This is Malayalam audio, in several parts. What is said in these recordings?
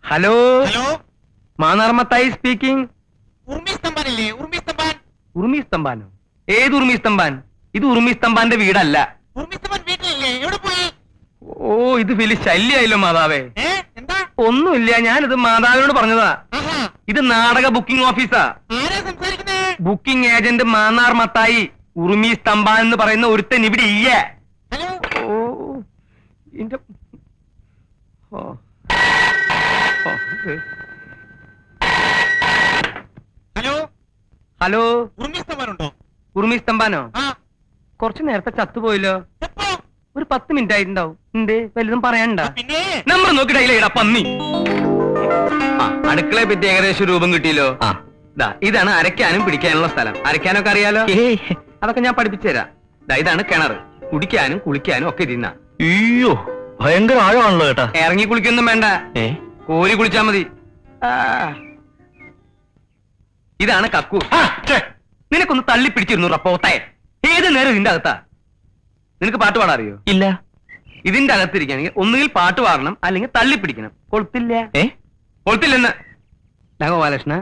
Hello hello, Mannar Mathai speaking. Urmi സ്തംഭാനില്ലേ? ഉർമി സ്തംഭാൻ. ഉറുമി സ്തംഭാനോ? ഏത് ഉറുമി സ്തംഭാൻ? ഇത് ഉറുമി സ്തംഭാന്റെ വീടല്ല. ഉർമി സ്തംഭാൻ വീട്ടിലില്ലേ? എവിടെ പോയി? ഓ, ഇത് വലിയ ശല്യായല്ലോ മാതാവേ. എന്താ? ഒന്നുമില്ല, ഞാനിത് മാതാവിനോട് പറഞ്ഞതാ. ആഹാ, ഇത് നാടക ബുക്കിംഗ് ഓഫീസാ. ആരാ സംസാരിക്കുന്നേ? Booking agent Mannar Mathai. ഉറുമി സ്തംഭാൻ എന്ന് പറയുന്ന ഒരുത്തൻ ഇവിടെ ഇല്ല. ഹലോ, ഓ, ഇന്റെ ഓ ഓ, ഹലോ, ഹലോ, ഉർമി സ്തംഭാൻ ഉണ്ടോ? ഉറുമി സ്തംഭാനോ? ആ, കുറച്ചു നേരത്തെ ചത്തുപോയല്ലോ. എപ്പോ? ഒരു 10 മിനിറ്റ് ആയിട്ടുണ്ടാവും. എന്തേ, വലുതും പറയാനുണ്ടാ? പിന്നെ നമ്പർ നോക്കിയിടാ പന്നി. അടുക്കളയെ പറ്റി ഏകദേശം രൂപം കിട്ടിയല്ലോ. ദാ ഇതാണ് അരയ്ക്കാനും പിടിക്കാനുള്ള സ്ഥലം. അരയ്ക്കാനൊക്കെ അറിയാലോ? അതൊക്കെ ഞാൻ പഠിപ്പിച്ചു തരാം. ദാ ഇതാണ് കിണർ. കുടിക്കാനും കുളിക്കാനും ഒക്കെ ഇരുന്ന. അയ്യോ, ഭയങ്കര ആഴമാണല്ലോ ചേട്ടാ. ഇറങ്ങി കുളിക്കൊന്നും വേണ്ട, കോരി കുളിച്ചാ മതി. ഇതാണ് കക്കു. നിനക്കൊന്ന് തള്ളി പിടിച്ചിരുന്നു പോത്തെ. ഏത് നേരം ഇതിന്റെ അകത്താ. നിനക്ക് പാട്ട് പാടാൻ അറിയോ? ഇല്ല. ഇതിന്റെ അകത്തിരിക്കുകയാണെങ്കിൽ ഒന്നുകിൽ പാട്ട് പാടണം, അല്ലെങ്കിൽ തള്ളി പിടിക്കണം. കൊളുത്തില്ല. കൊളുത്തില്ലെന്ന്. ഗോപാലകൃഷ്ണ,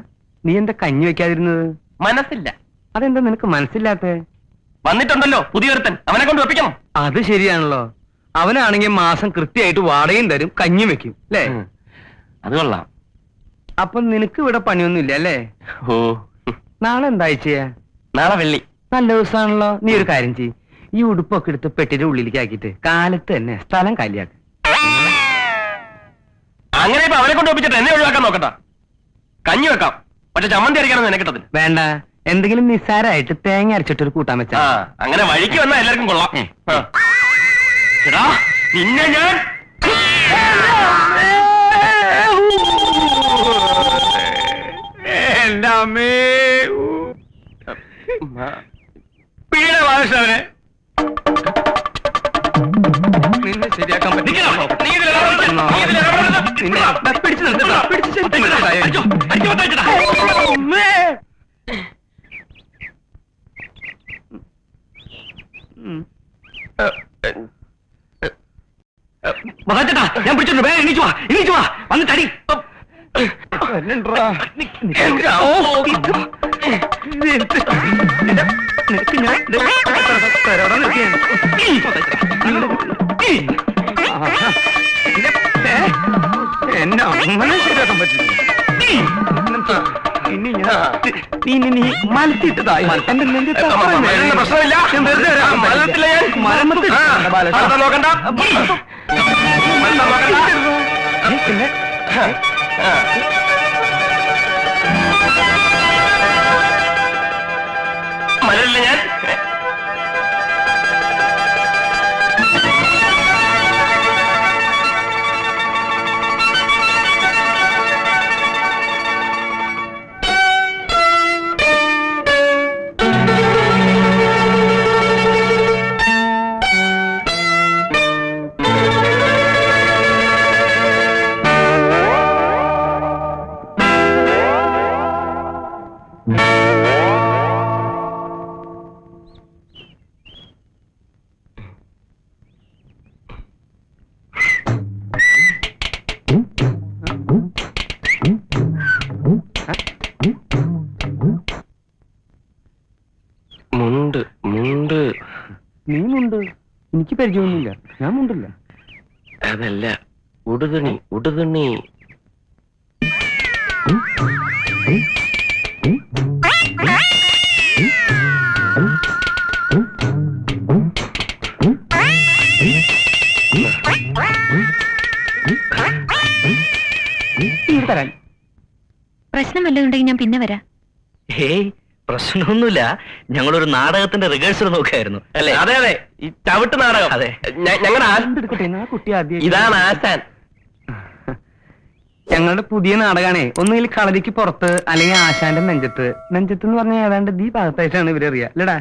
നീ എന്താ കഞ്ഞി വെക്കാതിരുന്നത്? മനസ്സില്ല. അതെന്താ നിനക്ക് മനസ്സില്ലാത്ത? വന്നിട്ടുണ്ടല്ലോ പുതിയൊരുത്തൻ, അവനെ കൊണ്ട് വെപ്പിക്കണം. അത് ശരിയാണല്ലോ. അവനാണെങ്കിൽ മാസം കൃത്യമായിട്ട് വാടകയും തരും, കഞ്ഞി വെക്കും അല്ലേ? അത് കൊള്ളാം. അപ്പൊ നിനക്ക് ഇവിടെ പണിയൊന്നുമില്ല അല്ലേ? ഓ, നാളെ എന്താഴ്ചയാ? നാളെ വെള്ളി. നല്ല ദിവസമാണല്ലോ. നീ ഒരു കാര്യം ചെയ്യ്, ഈ ഉടുപ്പൊക്കെ എടുത്ത് പെട്ടിയുടെ ഉള്ളിലേക്ക് ആക്കിയിട്ട് കാലത്ത് തന്നെ സ്ഥലം കാലിയാക്ക്. അങ്ങനെ ഇപ്പൊ അവനെ കൊണ്ട് വെപ്പിച്ചിട്ട് എന്നെ ഒഴിവാക്കാൻ നോക്കട്ടാ. കഞ്ഞി വെക്കാം, പക്ഷെ ചമ്മന്തി അരയ്ക്കാനൊന്നും എന്നെ കിട്ടത്തില്ല. വേണ്ട, എന്തെങ്കിലും നിസ്സാരമായിട്ട് തേങ്ങ അരച്ചിട്ടൊരു കൂട്ടാൻ വെച്ചാ. അങ്ങനെ വഴിക്ക് വന്നാ എല്ലാവർക്കും കൊള്ളാം. എടാ, നിന്നെ ഞാൻ എന്റെ അമ്മേ, പീഡ ബാലകൃഷ്ണനെ നിന്നെ ശരിയാക്കാൻ പറ്റില്ല. ചേട്ടാ, ഞാൻ പിടിച്ചിട്ടുണ്ട്. വേഗം എണീച്ചു വാ, എണീച്ചു വാ, വന്ന് തടി. നിനക്ക് ഞാൻ എന്നെ അങ്ങനെ ശരിയാക്കാൻ പറ്റില്ല. ഇനി നീ മലത്തിട്ടതായി എന്റെ നെഞ്ചത്ത് പ്രശ്നമില്ല. നോക്കണ്ട. പിന്നെ മലല്ല ഞാൻ. മുണ്ട് മുണ്ട്. നീ മുണ്ട്. എനിക്ക് പരിചയമൊന്നുമില്ല, ഞാൻ മുണ്ടില്ല. അതല്ല, ഉടുതുണി ഉടുതുണി. തരാൻ പ്രശ്നം വല്ലതുണ്ടെങ്കിൽ ഞാൻ പിന്നെ വരാം. ഏയ്, പ്രശ്നമൊന്നുമില്ല. ഞങ്ങളൊരു നാടകത്തിന്റെ റിഹേഴ്സൽ നോക്കായിരുന്നു അല്ലേ? അതെ അതെ, ഈ ചവിട്ട് നാടകം. അതെ, ഞങ്ങളുടെ കുട്ടി ആദ്യം. ഇതാണ് ആശാൻ. ഞങ്ങളുടെ പുതിയ നാടകമാണേ. ഒന്നുകിൽ കളരിക്ക് പുറത്ത്, അല്ലെങ്കിൽ ആശാന്റെ നെഞ്ചത്ത്. നെഞ്ചത്ത് എന്ന് പറഞ്ഞാൽ ഏതാണ്ട് ഈ ഭാഗത്തായിട്ടാണ് ഇവരറിയാ അല്ലടാ?